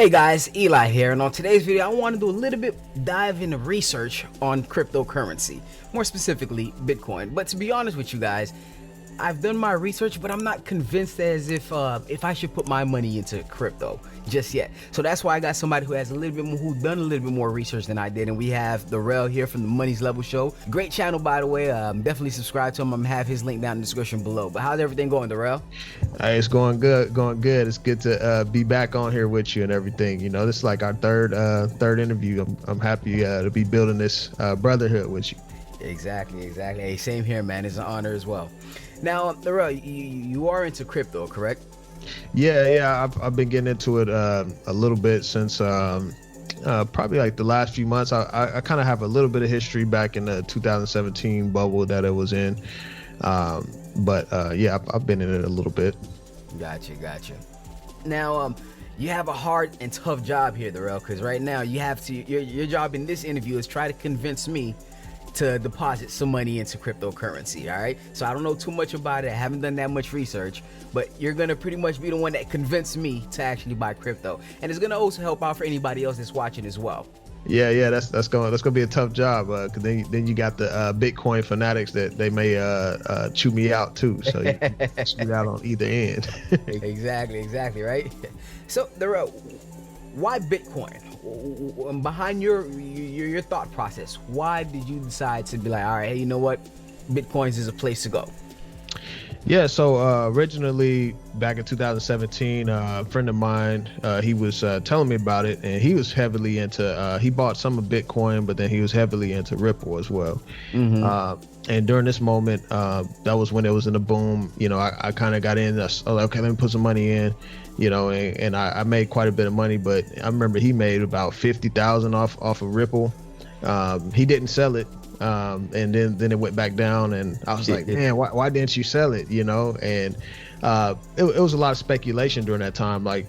Hey guys, Eli here, and on today's video I want to do a little bit dive into research on cryptocurrency, more specifically Bitcoin. But to be honest with you guys, I've done my research, but I'm not convinced as if I should put my money into crypto just yet. So that's why I got somebody who has a little bit more, who done a little bit more research than I did, and we have Darrell here from the Money's Level Show. Great channel, by the way. Definitely subscribe to him. I'm gonna have his link down in the description below. But how's everything going, Darrell? Hey, it's going good, It's good to be back on here with you and everything. You know, this is like our third interview. I'm happy to be building this brotherhood with you. Exactly. Hey, same here, man. It's an honor as well. Now, Darrell, you are into crypto, correct? Yeah. I've been getting into it a little bit since probably like the last few months. I kind of have a little bit of history back in the 2017 bubble that it was in. But yeah, I've been in it a little bit. Gotcha. Now, you have a hard and tough job here, Darrell, because right now you have to. Your job in this interview is try to convince me to deposit some money into cryptocurrency. All right. So I don't know too much about it. I haven't done that much research, but you're gonna pretty much be the one that convinced me to actually buy crypto, and it's gonna also help out for anybody else that's watching as well. Yeah, that's gonna be a tough job, cause then you got the Bitcoin fanatics that they may chew me out too, so you can chew out on either end. Exactly, right? So Darrell, why Bitcoin? Behind your thought process, why did you decide to be like, all right, hey, you know what, Bitcoins is a place to go? Yeah, so originally back in 2017, a friend of mine, he was telling me about it, and he was heavily into, he bought some of Bitcoin, but then he was heavily into Ripple as well. And during this moment, that was when it was in the boom. You know, I kind of got in, I was like, okay, let me put some money in, you know, and I made quite a bit of money, but I remember he made about 50,000 off of Ripple. He didn't sell it. And then it went back down, and I was like, man, why didn't you sell it? You know, and it was a lot of speculation during that time. Like,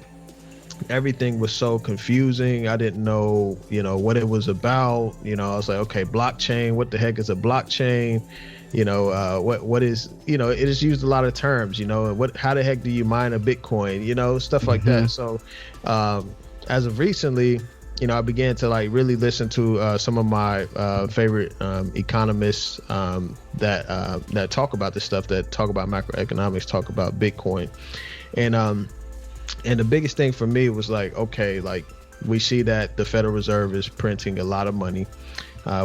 everything was so confusing. I didn't know, you know, what it was about. You know, I was like, okay, blockchain, what the heck is a blockchain? You know, what is, you know, it just used a lot of terms, you know, how the heck do you mine a Bitcoin, you know, stuff like that. So as of recently, you know, I began to like really listen to some of my favorite economists that talk about this stuff, that talk about macroeconomics, talk about Bitcoin. And the biggest thing for me was like, okay, like we see that the Federal Reserve is printing a lot of money.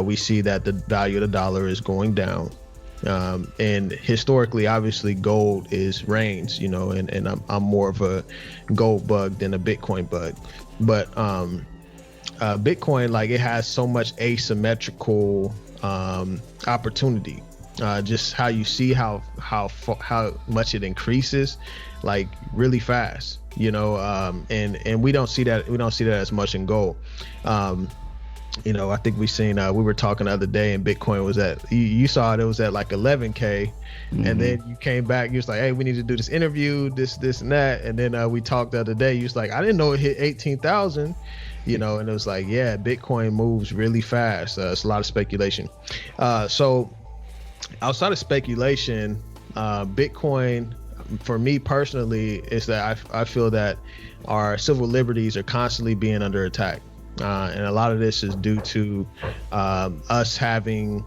We see that the value of the dollar is going down. And historically, obviously, gold is reigns, you know, and I'm more of a gold bug than a Bitcoin bug. But Bitcoin, like, it has so much asymmetrical opportunity. Just how you see how much it increases, like, really fast, you know, and we don't see that as much in gold. You know, I think we were talking the other day, and Bitcoin was at, you saw it was at like 11K. And then you came back, you was like, hey, we need to do this interview, this and that. And then we talked the other day, you was like, I didn't know it hit 18,000. You know, and it was like, yeah, Bitcoin moves really fast. It's a lot of speculation. So outside of speculation, Bitcoin, for me personally, is that I feel that our civil liberties are constantly being under attack. And a lot of this is due to us having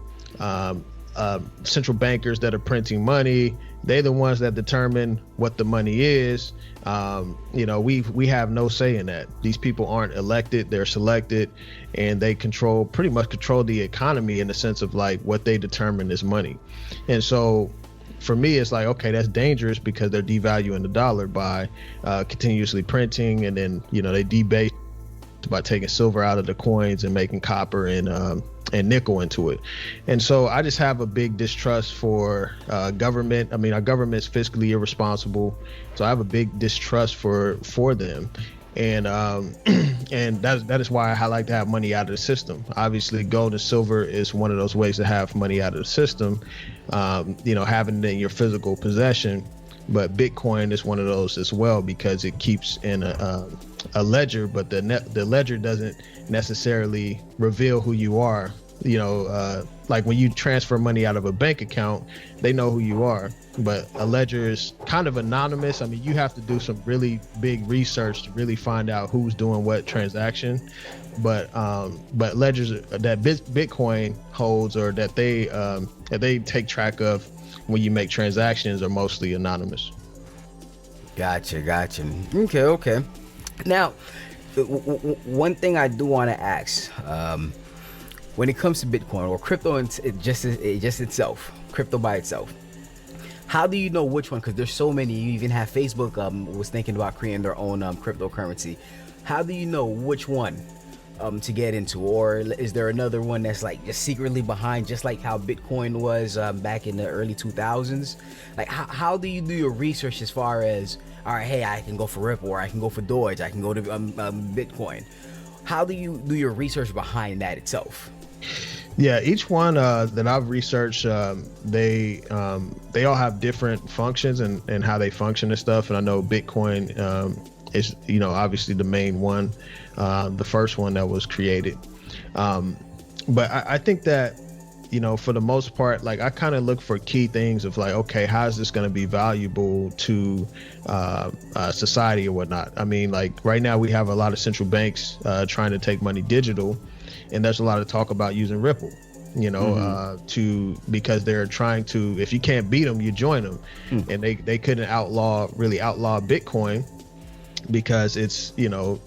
central bankers that are printing money. They're the ones that determine what the money is. You know, we have no say in that. These people aren't elected, they're selected, and they pretty much control the economy in the sense of like what they determine is money. And so for me, it's like, okay, that's dangerous because they're devaluing the dollar by continuously printing, and then, you know, they debase by taking silver out of the coins and making copper and nickel into it. And so I just have a big distrust for government. I mean, our government's fiscally irresponsible, so I have a big distrust for them. And and that is why I like to have money out of the system. Obviously, gold and silver is one of those ways to have money out of the system, you know, having it in your physical possession. But Bitcoin is one of those as well, because it keeps in a ledger, but the ledger doesn't necessarily reveal who you are. like when you transfer money out of a bank account, they know who you are. But a ledger is kind of anonymous. I mean, you have to do some really big research to really find out who's doing what transaction. But ledgers that Bitcoin holds, or that they take track of when you make transactions, are mostly anonymous. Gotcha. Okay. Now, one thing I do want to ask, when it comes to Bitcoin or crypto, just itself, crypto by itself, how do you know which one? Because there's so many. You even have Facebook was thinking about creating their own cryptocurrency. How do you know which one to get into? Or is there another one that's like just secretly behind, just like how Bitcoin was back in the early 2000s? Like how do you do your research as far as, all right, hey, I can go for Ripple, or I can go for Doge, I can go to Bitcoin? How do you do your research behind that itself? Yeah, each one that I've researched, they all have different functions and how they function and stuff. And I know Bitcoin is, obviously the main one, the first one that was created. But I think that, for the most part, like I kind of look for key things of like, okay, how is this going to be valuable to society or whatnot? I mean, like right now we have a lot of central banks trying to take money digital. And there's a lot of talk about using Ripple, because they're trying to, if you can't beat them, you join them. And they couldn't outlaw Bitcoin because it's,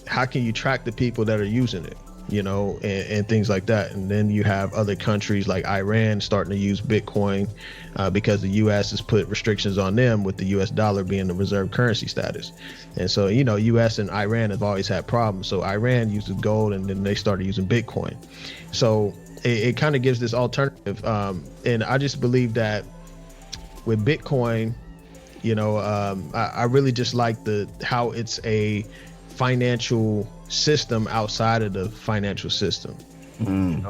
how can you track the people that are using it, and things like that. And then you have other countries like Iran starting to use Bitcoin because the U.S. has put restrictions on them with the U.S. dollar being the reserve currency status. And so, U.S. and Iran have always had problems. So Iran uses gold, and then they started using Bitcoin. So it kind of gives this alternative. And I just believe that with Bitcoin, I really just like how it's a financial system outside of the financial system. And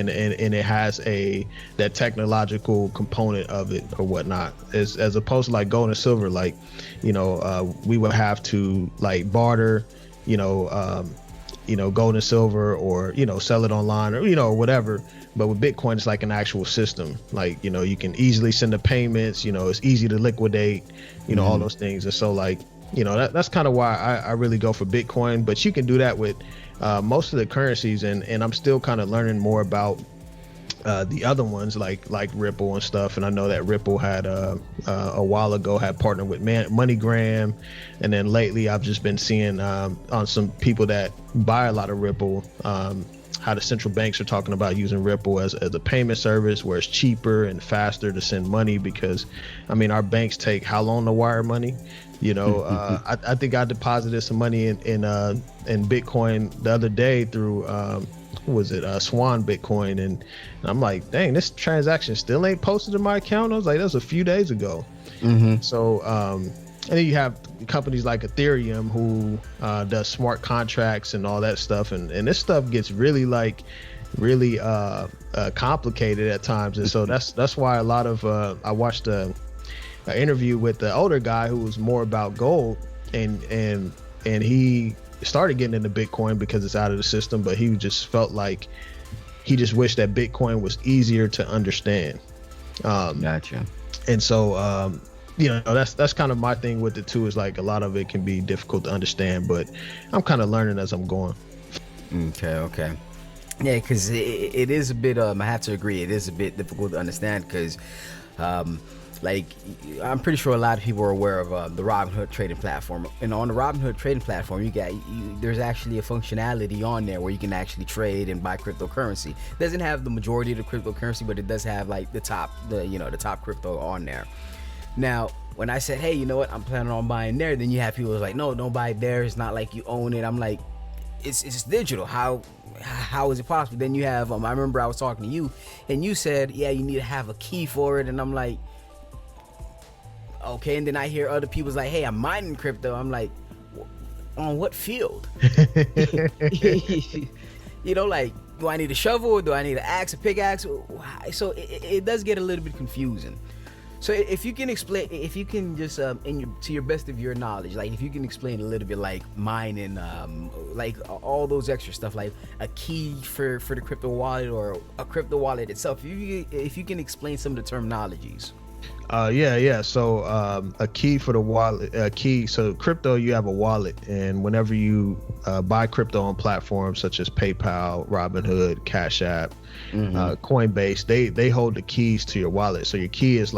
it has that technological component of it or whatnot, as opposed to like gold and silver. Like, we would have to like barter, gold and silver, or sell it online, or whatever. But with Bitcoin, it's like an actual system. Like, you can easily send the payments. It's easy to liquidate. All those things. And so like, that's kind of why I really go for Bitcoin. But you can do that with most of the currencies, and I'm still kind of learning more about the other ones like Ripple and stuff. And I know that Ripple had a while ago had partnered with MoneyGram, and then lately I've just been seeing on some people that buy a lot of Ripple, how the central banks are talking about using Ripple as a payment service where it's cheaper and faster to send money, because I mean our banks take how long to wire money. I think I deposited some money in Bitcoin the other day through Swan Bitcoin, and I'm like, dang, this transaction still ain't posted in my account. I was like, that was a few days ago. So and then you have companies like Ethereum who does smart contracts and all that stuff, and this stuff gets really complicated at times. And so that's why a lot of I watched an interview with the older guy who was more about gold, and he started getting into Bitcoin because it's out of the system, but he just felt like he just wished that Bitcoin was easier to understand. Gotcha. And so that's kind of my thing with it too, is like a lot of it can be difficult to understand, but I'm kind of learning as I'm going. Okay. Yeah, because it is a bit I have to agree, it is a bit difficult to understand, because like I'm pretty sure a lot of people are aware of the Robinhood trading platform, and on the Robinhood trading platform there's actually a functionality on there where you can actually trade and buy cryptocurrency. It doesn't have the majority of the cryptocurrency, but it does have like the top crypto on there. Now when I said, hey, you know what, I'm planning on buying there, then you have people who's like, no, don't buy there, it's not like you own it. I'm like, it's digital, how is it possible? Then you have I remember I was talking to you and you said, yeah, you need to have a key for it, and I'm like, okay. And then I hear other people's like, hey, I'm mining crypto. I'm like, on what field? Like, do I need a shovel? Do I need an axe, a pickaxe? So it does get a little bit confusing. So if you can explain, if you can just to your best of your knowledge, like if you can explain a little bit like mining, like all those extra stuff, like a key for the crypto wallet or a crypto wallet itself. If you can explain some of the terminologies. Yeah. So a key for the wallet, So crypto, you have a wallet, and whenever you buy crypto on platforms such as PayPal, Robinhood, Cash App, Coinbase, they hold the keys to your wallet. So your key is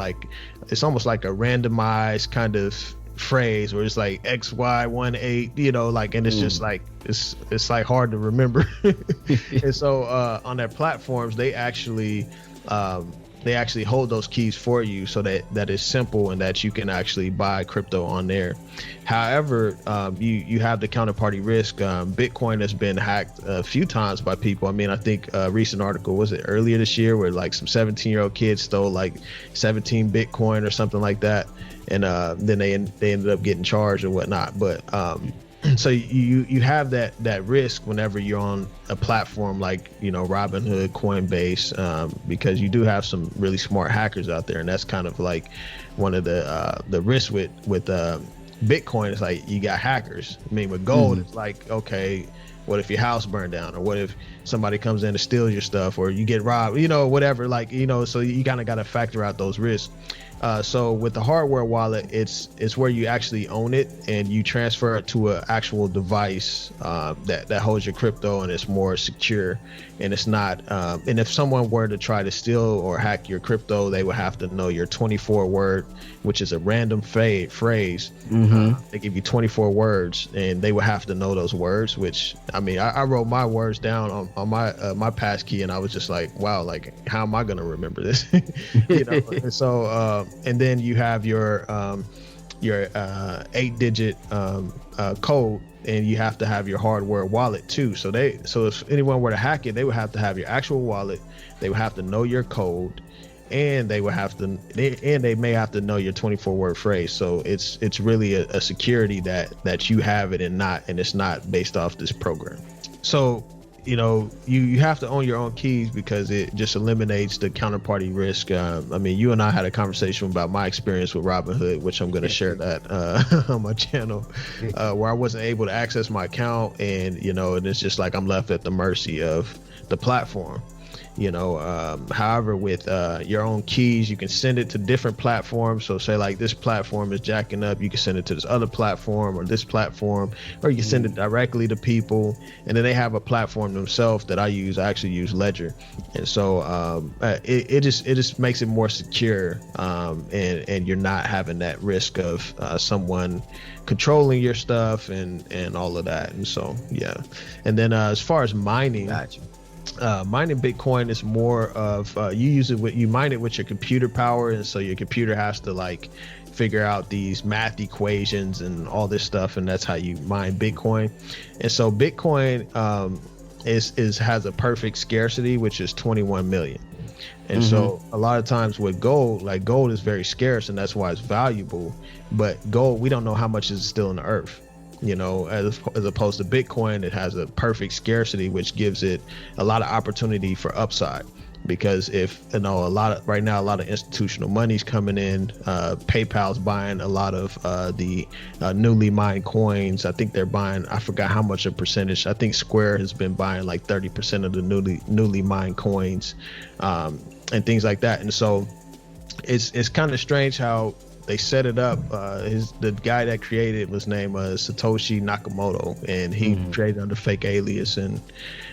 it's almost like a randomized kind of phrase where it's like XY18, and it's just like it's like hard to remember. And so on their platforms, they actually hold those keys for you, so that is simple and that you can actually buy crypto on there. However, you have the counterparty risk. Bitcoin has been hacked a few times by people. I mean, I think a recent article, was it earlier this year, where like some 17-year-old kids stole like 17 Bitcoin or something like that, and then they ended up getting charged or whatnot. But so you have that risk whenever you're on a platform like Robinhood, Coinbase, because you do have some really smart hackers out there, and that's kind of like one of the risks with Bitcoin. Is like you got hackers. I mean, with gold, it's like, okay, what if your house burned down, or what if somebody comes in to steal your stuff, or you get robbed, whatever, so you kind of got to factor out those risks. So with the hardware wallet, it's where you actually own it and you transfer it to an actual device that holds your crypto, and it's more secure, and it's not. And if someone were to try to steal or hack your crypto, they would have to know your 24 word, which is a random phrase. They give you 24 words, and they would have to know those words. Which, I mean, I wrote my words down on my pass key, and I was just like, wow, like how am I gonna remember this? And so. And then you have your 8-digit code, and you have to have your hardware wallet too. So if anyone were to hack it, they would have to have your actual wallet. They would have to know your code, and they may have to know your 24-word phrase. So it's really a security that you have it and it's not based off this program. So you have to own your own keys because it just eliminates the counterparty risk. I mean, you and I had a conversation about my experience with Robinhood, which I'm going to share that on my channel, where I wasn't able to access my account, and and it's just like I'm left at the mercy of the platform. However, with your own keys, you can send it to different platforms. So say like this platform is jacking up, you can send it to this other platform or this platform, or you can send it directly to people. And then they have a platform themselves that I actually use Ledger. And so it just makes it more secure, and you're not having that risk of someone controlling your stuff and all of that. And so, yeah. And then as far as mining, Gotcha. Mining Bitcoin is more of you mine it with your computer power, and so your computer has to like figure out these math equations and all this stuff, and that's how you mine Bitcoin. And so Bitcoin has a perfect scarcity, which is 21 million. And so a lot of times with gold is very scarce, and that's why it's valuable. But gold, we don't know how much is still in the earth. As opposed to Bitcoin, it has a perfect scarcity, which gives it a lot of opportunity for upside. Because if right now a lot of institutional money's coming in, PayPal's buying a lot of the newly mined coins. I think they're buying, I forgot how much a percentage. I think Square has been buying like 30% of the newly mined coins, and things like that. And so it's kind of strange how they set it up. The guy that created it was named Satoshi Nakamoto, and he created under fake alias. And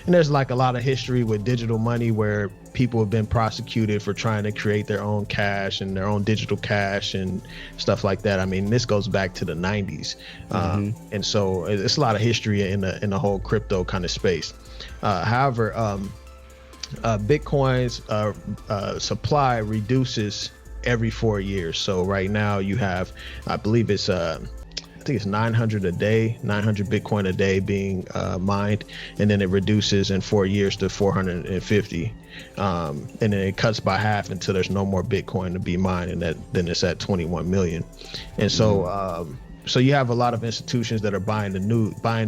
there's like a lot of history with digital money where people have been prosecuted for trying to create their own cash and their own digital cash and stuff like that. I mean, this goes back to the 90s. And so it's a lot of history in the whole crypto kind of space. However, Bitcoin's supply reduces every 4 years. So right now you have, I believe it's I think it's 900 Bitcoin a day being mined, and then it reduces in 4 years to 450, and then it cuts by half until there's no more Bitcoin to be mined, and then it's at 21 million. And so so you have a lot of institutions that are buying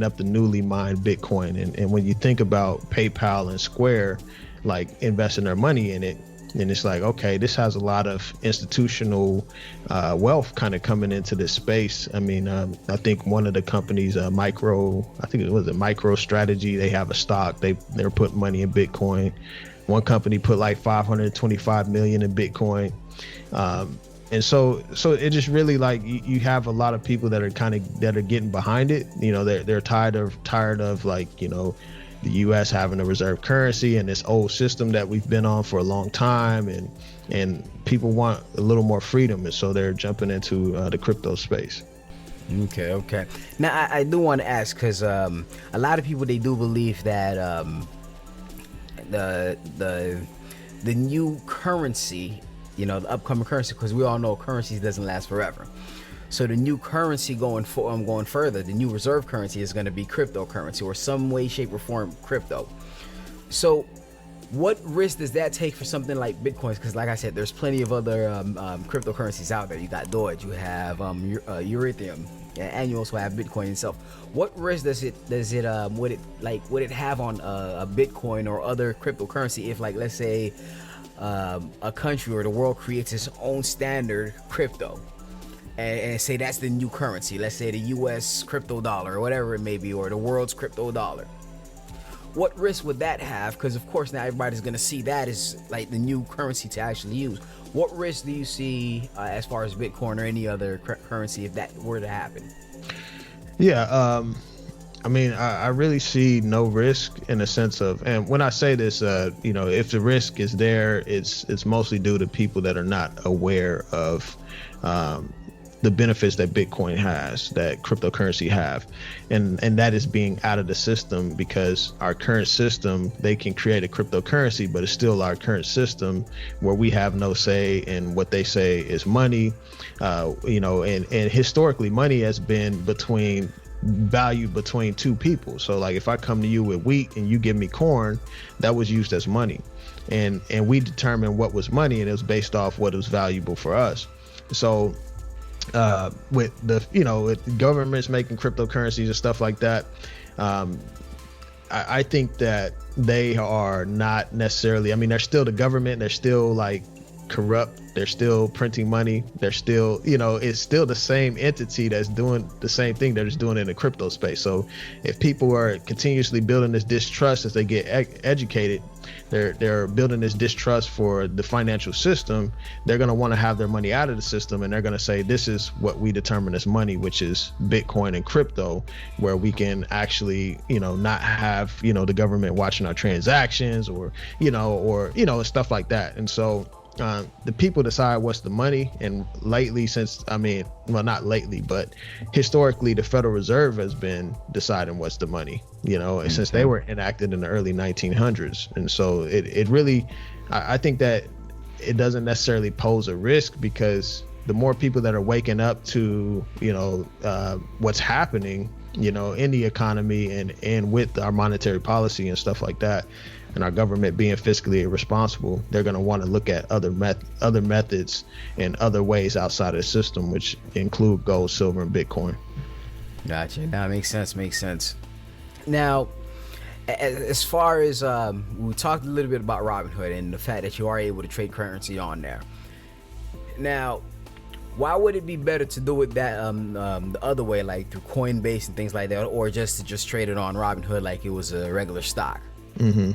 up the newly mined Bitcoin, and when you think about PayPal and Square like investing their money in it, And it's like, okay, this has a lot of institutional wealth kind of coming into this space. I mean, I think one of the companies, Micro Strategy, they have a stock. They're putting money in Bitcoin. One company put like 525 million in Bitcoin. And so it just really like you have a lot of people that are getting behind it. You know, they're tired of like, you know, the U.S. having a reserve currency and this old system that we've been on for a long time, and people want a little more freedom, and so they're jumping into the crypto space. Okay. Now I do want to ask, because a lot of people, they do believe that the new currency, you know, the upcoming currency, because we all know currency doesn't last forever. So the new currency going further, the new reserve currency is going to be cryptocurrency, or some way, shape, or form crypto. So what risk does that take for something like Bitcoin? Because like I said, there's plenty of other cryptocurrencies out there. You got Doge, you have Ethereum, and you also have Bitcoin itself. What risk would it have on a Bitcoin or other cryptocurrency if, like, let's say a country or the world creates its own standard crypto, and say that's the new currency? Let's say the US crypto dollar, or whatever it may be, or the world's crypto dollar. What risk would that have? Because of course now everybody's going to see that as like the new currency to actually use. What risk do you see as far as Bitcoin or any other currency if that were to happen? Yeah, I mean, I really see no risk in the sense of, and when I say this, you know, if the risk is there, it's mostly due to people that are not aware of the benefits that Bitcoin has, that cryptocurrency have, and that is being out of the system, because our current system, they can create a cryptocurrency, but it's still our current system where we have no say in what they say is money. You know, and historically money has been valued between two people. So like if I come to you with wheat and you give me corn, that was used as money, and we determined what was money, and it was based off what was valuable for us. So with the, you know, with governments making cryptocurrencies and stuff like that, I think that they are not necessarily, I mean, they're still the government, they're still like corrupt, they're still printing money, they're still, you know, it's still the same entity that's doing the same thing, they're just doing it in the crypto space. So if people are continuously building this distrust as they get educated, they're building this distrust for the financial system, they're going to want to have their money out of the system, and they're going to say, this is what we determine as money, which is Bitcoin and crypto, where we can actually, you know, not have, you know, the government watching our transactions, or stuff like that. And so the people decide what's the money. And lately, not lately, but historically, the Federal Reserve has been deciding what's the money, you know, and since they were enacted in the early 1900s. And so it really, I think that it doesn't necessarily pose a risk, because the more people that are waking up to, you know, what's happening, you know, in the economy and with our monetary policy and stuff like that, and our government being fiscally irresponsible, they're going to want to look at other methods and other ways outside of the system, which include gold, silver, and Bitcoin. Gotcha. That makes sense. Now, as far as we talked a little bit about Robinhood and the fact that you are able to trade currency on there. Now, why would it be better to do it that the other way, like through Coinbase and things like that, or just trade it on Robinhood like it was a regular stock? Mm-hmm.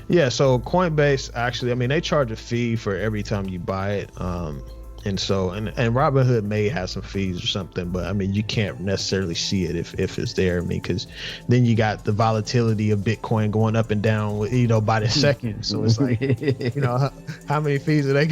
Yeah, so Coinbase, actually, I mean, they charge a fee for every time you buy it. And Robinhood may have some fees or something, but I mean, you can't necessarily see it if it's there. I mean, because then you got the volatility of Bitcoin going up and down, you know, by the second. So it's like, you know, how many fees are they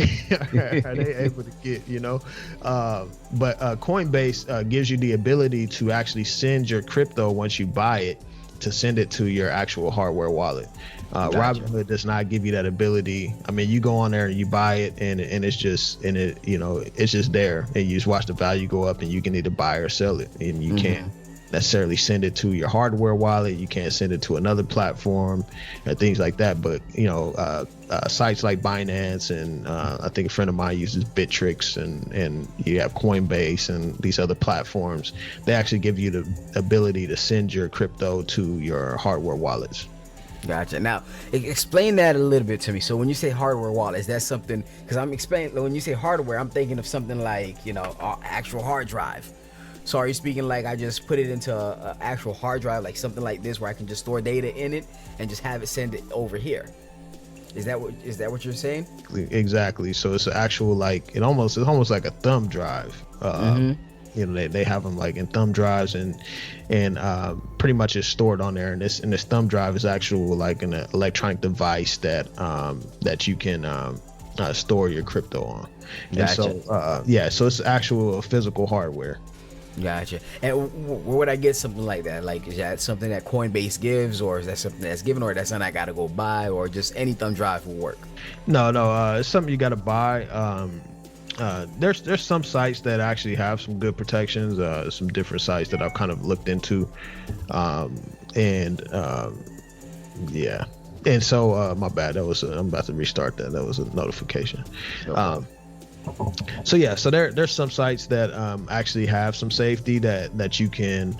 able to get, you know? But Coinbase gives you the ability to actually send your crypto once you buy it, to send it to your actual hardware wallet. Gotcha. Robinhood does not give you that ability. I mean, you go on there and you buy it, and it's just it's just there, and you just watch the value go up, and you can either buy or sell it, and you can't necessarily send it to your hardware wallet. You can't send it to another platform and things like that. But you know, sites like Binance and I think a friend of mine uses Bittrex, and you have Coinbase and these other platforms. They actually give you the ability to send your crypto to your hardware wallets. Gotcha. Now, explain that a little bit to me. So when you say hardware wallet, is that something? Because I'm explaining, when you say hardware, I'm thinking of something like, actual hard drive. So are you speaking like I just put it into a actual hard drive, like something like this, where I can just store data in it and just have it send it over here? Is that what you're saying? Exactly. So it's an actual, like, it's almost like a thumb drive. They have them like in thumb drives, and pretty much it's stored on there. And this thumb drive is actual, like, an electronic device that you can store your crypto on. Gotcha. And so so it's actual physical hardware. Gotcha. And where would I get something like that? Like, is that something that Coinbase gives, or is that something that's given, or that's something I gotta go buy, or just any thumb drive will work? No, it's something you gotta buy. There's some sites that actually have some good protections. Some different sites that I've kind of looked into, and so my bad. I'm about to restart that. That was a notification. Okay. So there's some sites that actually have some safety that you can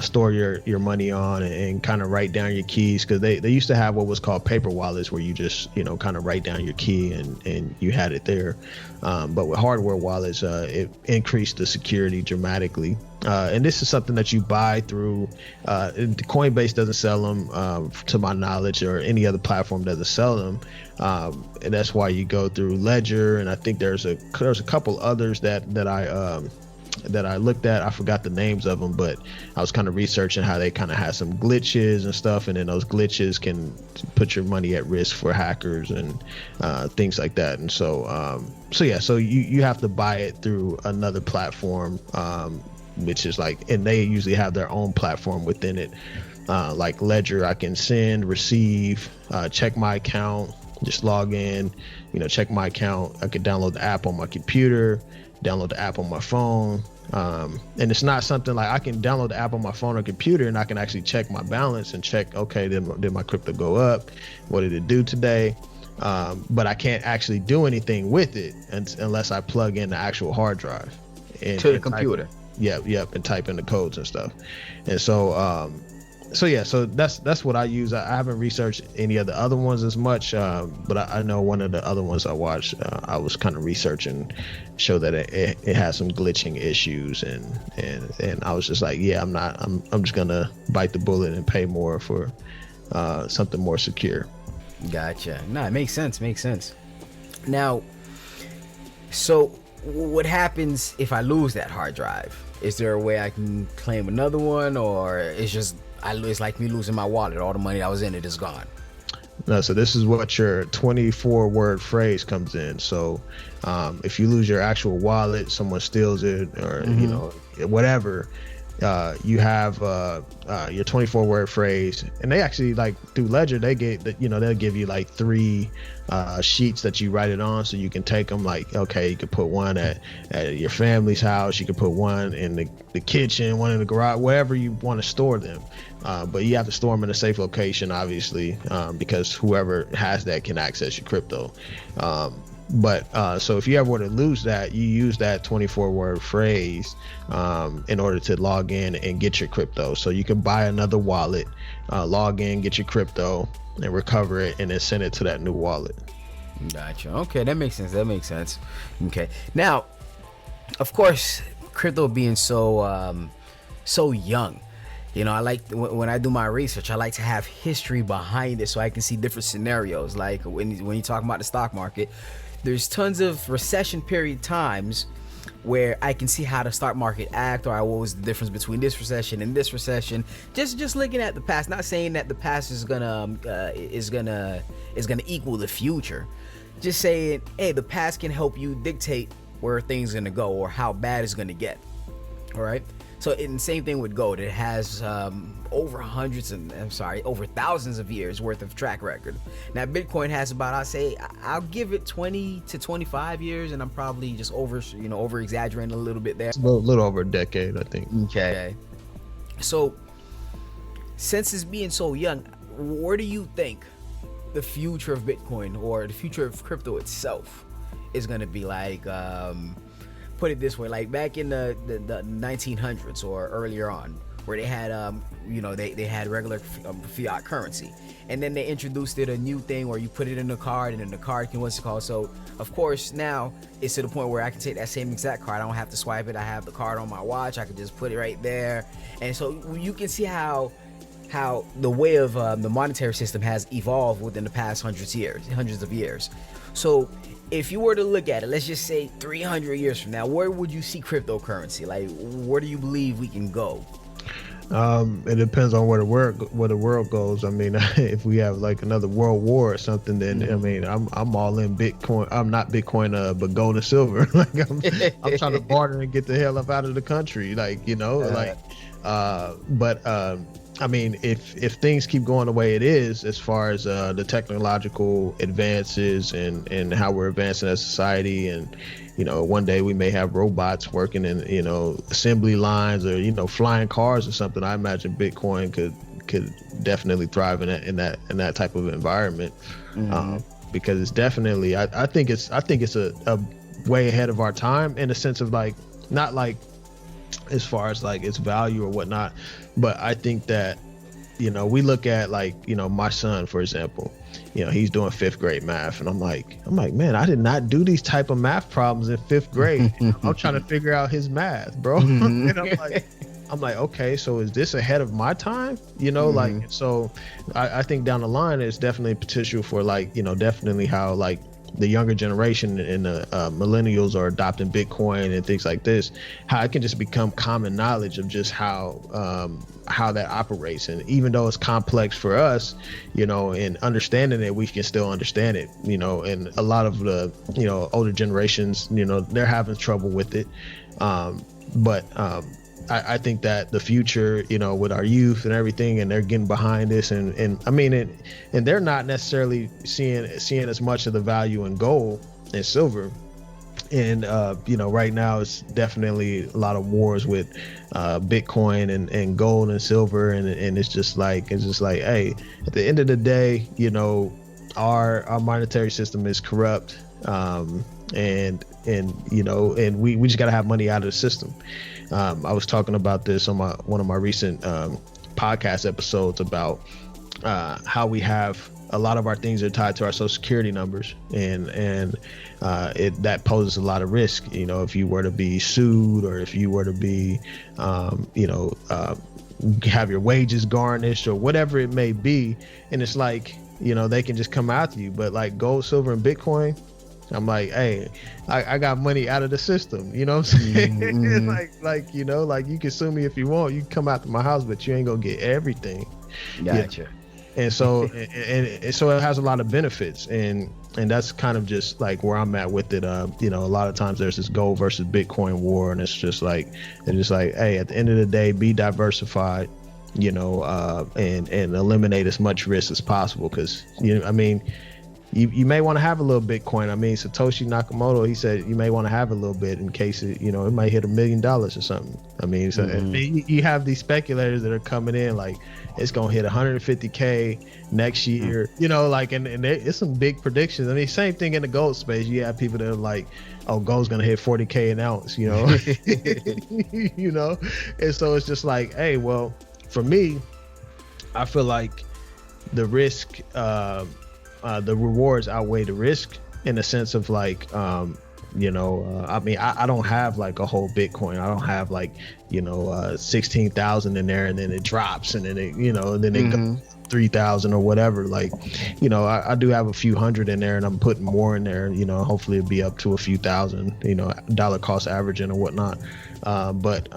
store your money on, and kind of write down your keys, because they used to have what was called paper wallets, where you just kind of write down your key and you had it there. But with hardware wallets, it increased the security dramatically. And this is something that you buy through Coinbase doesn't sell them, to my knowledge, or any other platform doesn't sell them. And that's why you go through Ledger, and I think there's a couple others that I looked at. I forgot the names of them, but I was kind of researching how they kind of had some glitches and stuff, and then those glitches can put your money at risk for hackers and things like that. And so you have to buy it through another platform, which is like, and they usually have their own platform within it. Like Ledger, I can send, receive, check my account, just log in, check my account. I could download the app on my computer, download the app on my phone. And it's not something like I can download the app on my phone or computer, and I can actually check my balance and check, okay, did my crypto go up? What did it do today? But I can't actually do anything with it unless I plug in the actual hard drive to the computer. Yep, and type in the codes and stuff. And so that's what I use. I haven't researched any of the other ones as much, but I know one of the other ones I watched, I was kind of researching, show that it has some glitching issues, and I was just like, I'm just gonna bite the bullet and pay more for something more secure. Gotcha. No, it makes sense. Now, so what happens if I lose that hard drive? Is there a way I can claim another one, or it's like me losing my wallet? All the money that was in it is gone. No, so this is what your 24-word phrase comes in. So if you lose your actual wallet, someone steals it, or whatever, you have your 24-word phrase. And they actually, like, through Ledger, they'll give you like 3 sheets that you write it on, so you can take them. Like, okay, you could put one at your family's house, you could put one in the kitchen, one in the garage, wherever you want to store them. But you have to store them in a safe location, obviously, because whoever has that can access your crypto. So if you ever were to lose that, you use that 24-word phrase in order to log in and get your crypto. So you can buy another wallet, log in, get your crypto, and recover it, and then send it to that new wallet. Gotcha. Okay, that makes sense. Okay. Now, of course, crypto being so young, I like, when I do my research, I like to have history behind it, so I can see different scenarios. Like when you talk about the stock market, there's tons of recession period times where I can see how the stock market act, or what was the difference between this recession and this recession. Just looking at the past, not saying that the past is gonna equal the future. Just saying, hey, the past can help you dictate where things are gonna go or how bad it's gonna get. All right. So, and same thing with gold. It has over thousands of years worth of track record. Now, Bitcoin has about, I'll give it 20 to 25 years, and I'm probably just over exaggerating a little bit there. It's a little over a decade, I think. Okay. So, since it's being so young, where do you think the future of Bitcoin, or the future of crypto itself, is going to be? Like, put it this way, like back in the 1900s or earlier on, where they had they had regular fiat currency, and then they introduced it a new thing where you put it in the card, and then the card can what's it called. So of course now it's to the point where I can take that same exact card. I don't have to swipe it. I have the card on my watch. I can just put it right there, and so you can see how the way of the monetary system has evolved within the past hundreds of years. So if you were to look at it, let's just say 300 years from now, where would you see cryptocurrency? Like, where do you believe we can go? It depends on where the world goes. I mean, if we have like another world war or something, then I mean, I'm all in Bitcoin. I'm not Bitcoin, but gold and silver. Like I'm trying to barter and get the hell up out of the country. Like, you know, I mean, if things keep going the way it is, as far as the technological advances and how we're advancing as a society, and you know, one day we may have robots working in, you know, assembly lines, or, you know, flying cars or something. I imagine Bitcoin could definitely thrive in that type of environment, because it's definitely I think it's a way ahead of our time, in the sense of like, not like as far as like its value or whatnot, but I think that, you know, we look at like, you know, my son, for example, you know, he's doing 5th grade math, and I'm like, man, I did not do these type of math problems in 5th grade. I'm trying to figure out his math, bro. And I'm like, okay, so is this ahead of my time? You know, like, so I think down the line, there's definitely potential for, like, you know, definitely how like the younger generation and the millennials are adopting Bitcoin and things like this, how it can just become common knowledge of just how that operates. And even though it's complex for us, you know, in understanding it, we can still understand it, you know. And a lot of the, you know, older generations, you know, they're having trouble with it. I think that the future, you know, with our youth and everything, and they're getting behind this, and I mean, and they're not necessarily seeing as much of the value in gold and silver. And you know, right now it's definitely a lot of wars with Bitcoin and gold and silver, and it's just like, hey, at the end of the day, you know, our monetary system is corrupt, and you know, and we just got to have money out of the system. I was talking about this on one of my recent podcast episodes about how we have a lot of our things are tied to our social security numbers, and that poses a lot of risk. You know, if you were to be sued, or if you were to be, you know, have your wages garnished, or whatever it may be, and it's like, you know, they can just come after you. But like gold, silver, and Bitcoin, I'm like, hey, I got money out of the system, you know what I'm saying? like, you know, like, you can sue me if you want, you can come out to my house, but you ain't gonna get everything. Gotcha. Yeah. And so, and so it has a lot of benefits, and that's kind of just like where I'm at with it. You know, a lot of times there's this gold versus Bitcoin war, and it's just like, hey, at the end of the day, be diversified, you know, and eliminate as much risk as possible, because, you know, I mean, you may want to have a little Bitcoin. I mean, Satoshi Nakamoto, he said you may want to have a little bit in case it, you know, it might hit $1 million or something. I mean, so you have these speculators that are coming in like it's gonna hit 150K next year, you know, like, and it's some big predictions. I mean, same thing in the gold space. You have people that are like, oh, gold's gonna hit 40K an ounce, you know, you know, and so it's just like, hey, well, for me, I feel like the risk, the rewards outweigh the risk, in the sense of like, you know, I mean, I don't have like a whole Bitcoin. I don't have like, you know, 16,000 in there, and then it drops, and then it, you know, and then it goes 3,000 or whatever. Like, you know, I do have a few hundred in there, and I'm putting more in there, you know, hopefully it'll be up to a few thousand, you know, dollar cost averaging or whatnot. But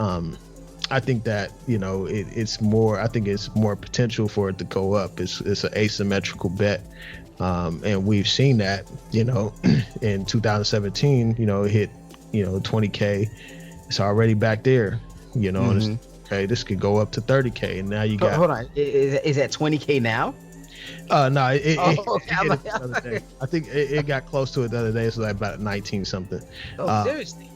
I think that, you know, it's more, I think it's more potential for it to go up. It's an asymmetrical bet. And we've seen that, you know, in 2017, you know, it hit, you know, 20K. It's already back there, you know, and it's, okay, this could go up to 30K, and now you got. Hold on, is that 20K now? No, it hit it the other day. I think it got close to it the other day. It's like about 19 something. Oh, seriously?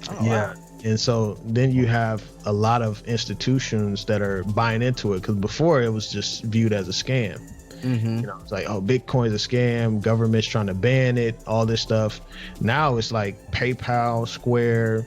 Oh, yeah. Wow. And so then you have a lot of institutions that are buying into it, because before it was just viewed as a scam. You know, it's like, oh, Bitcoin's a scam, government's trying to ban it, all this stuff. Now it's like PayPal, Square,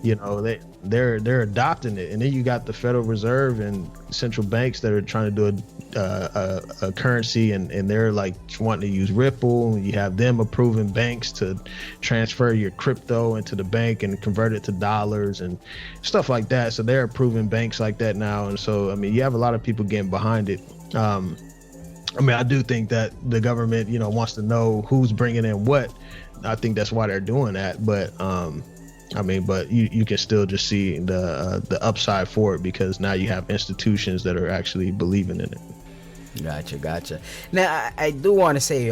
you know, they're adopting it. And then you got the Federal Reserve and central banks that are trying to do a currency, and they're like wanting to use Ripple. You have them approving banks to transfer your crypto into the bank and convert it to dollars and stuff like that. So they're approving banks like that now. And so, I mean, you have a lot of people getting behind it. I mean, I do think that the government, you know, wants to know who's bringing in what. I think that's why they're doing that. But I mean, but you can still just see the upside for it, because now you have institutions that are actually believing in it. Gotcha. Now, I do want to say,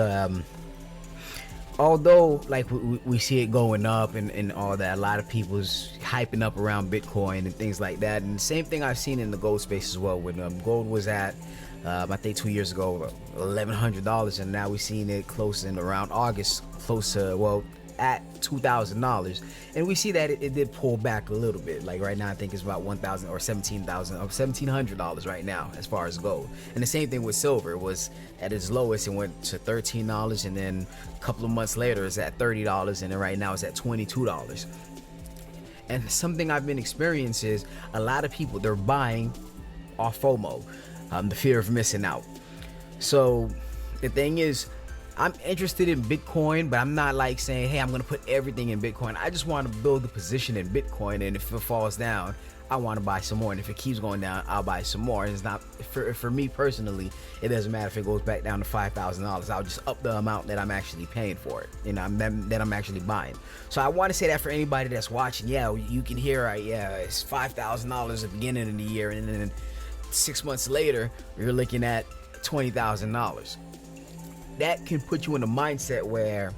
although like we see it going up and all that, a lot of people's hyping up around Bitcoin and things like that, and the same thing I've seen in the gold space as well. When gold was at I think 2 years ago $1,100, and now we've seen it close in around August, close to, well, at $2,000, and we see that it did pull back a little bit. Like right now I think it's about $1,000 or $1,700 right now as far as gold. And the same thing with silver. It was at its lowest, it went to $13, and then a couple of months later it's at $30, and then right now it's at $22. And something I've been experiencing is a lot of people, they're buying off FOMO, the fear of missing out. So the thing is, I'm interested in Bitcoin, but I'm not like saying, hey, I'm going to put everything in Bitcoin. I just want to build a position in Bitcoin, and if it falls down, I want to buy some more, and if it keeps going down, I'll buy some more. And it's not, for me personally, it doesn't matter if it goes back down to $5,000. I'll just up the amount that I'm actually paying for it, you know, that I'm actually buying. So I want to say that for anybody that's watching, yeah, you can hear, it's $5,000 at the beginning of the year, and then 6 months later, you're looking at $20,000. That can put you in a mindset where,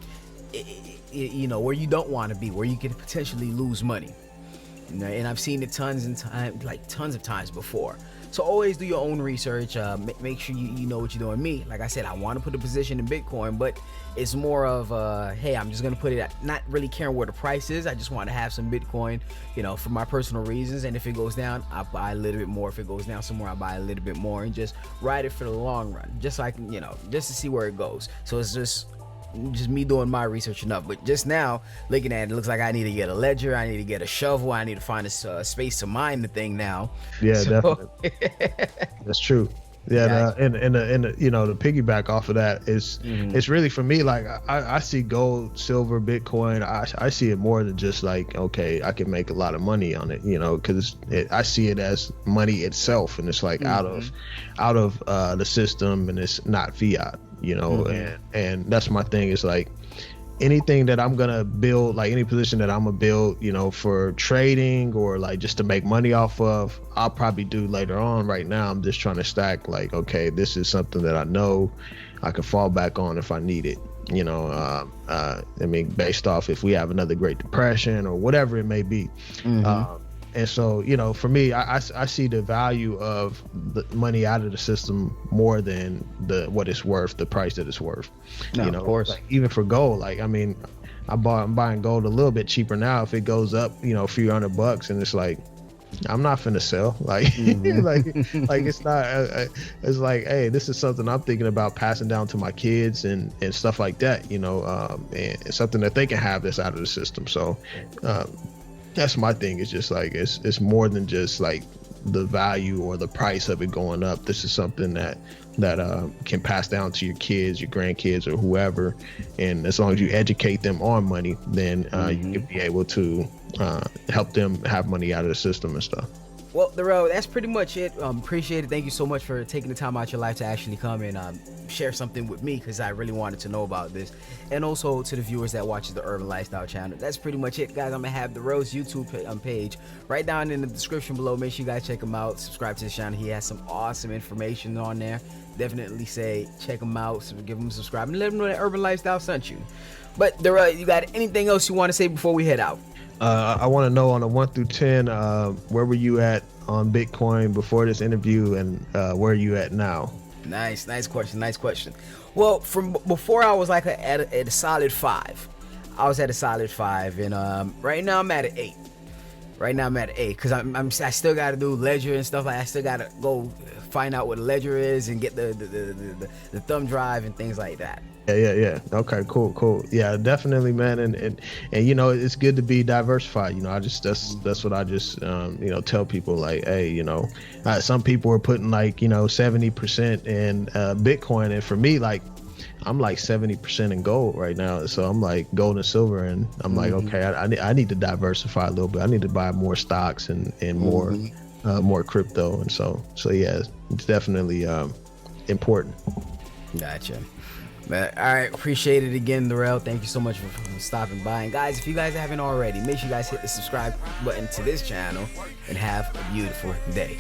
you know, where you don't want to be, where you could potentially lose money. You know, and I've seen it tons of times before. So always do your own research. Make sure you know what you're doing. Me, like I said, I want to put a position in Bitcoin, but it's more of hey, I'm just gonna put it at, not really caring where the price is. I just want to have some Bitcoin, you know, for my personal reasons. And if it goes down, I buy a little bit more. If it goes down somewhere, I buy a little bit more, and just ride it for the long run, just so I can, you know, just to see where it goes. So it's just me doing my research enough. But just now looking at it, looks like I need to get a ledger, I need to get a shovel, I need to find a space to mine the thing now. Yeah, so. Definitely. That's true. Yeah, and you know, the piggyback off of that is, it's really, for me, like I see gold, silver, Bitcoin, I see it more than just like, okay, I can make a lot of money on it, you know, because I see it as money itself, and it's like out of the system, and it's not fiat, you know. And that's my thing, is like anything that I'm gonna build, like any position that I'm gonna build, you know, for trading or like just to make money off of, I'll probably do later on. Right now I'm just trying to stack, like, okay, this is something that I know I can fall back on if I need it, you know. I mean, based off if we have another Great Depression or whatever it may be. And so, you know, for me, I see the value of the money out of the system more than what it's worth, the price that it's worth. No, you know, of course. Like, even for gold, like, I mean, I'm buying gold a little bit cheaper now. If it goes up, you know, a few $100, and it's like, I'm not finna sell. Like, like it's not. It's like, hey, this is something I'm thinking about passing down to my kids and stuff like that. You know, and something that they can have that's out of the system. So. That's my thing. It's just like, it's more than just like the value or the price of it going up. This is something that can pass down to your kids, your grandkids, or whoever. And as long as you educate them on money, then you can be able to help them have money out of the system and stuff. Well, Darrell, that's pretty much it. Appreciate it. Thank you so much for taking the time out your life to actually come and share something with me, because I really wanted to know about this. And also to the viewers that watch the Urban Lifestyle channel. That's pretty much it, guys. I'm going to have Darrell's YouTube page right down in the description below. Make sure you guys check him out. Subscribe to his channel. He has some awesome information on there. Definitely say check him out. So give him a subscribe and let him know that Urban Lifestyle sent you. But Darrell, you got anything else you want to say before we head out? I want to know, on a 1 through 10, where were you at on Bitcoin before this interview, and where are you at now? Nice question. Well, from before, I was like at a solid 5. I was at a solid 5, and right now I'm at an 8. Right now I'm at an 8, because I still got to do ledger and stuff. Like, I still got to go find out what a ledger is and get the thumb drive and things like that. Yeah. Okay, cool. Yeah, definitely, man. And you know, it's good to be diversified. You know, that's what I just you know, tell people, like, hey, you know, some people are putting like, you know, 70% in Bitcoin, and for me, like, I'm like 70% in gold right now. So I'm like gold and silver, and I'm like, okay, I need to diversify a little bit. I need to buy more stocks and more crypto, and so yeah, it's definitely important. Gotcha. But, all right, appreciate it again, Darrell. Thank you so much for stopping by. And guys, if you guys haven't already, make sure you guys hit the subscribe button to this channel and have a beautiful day.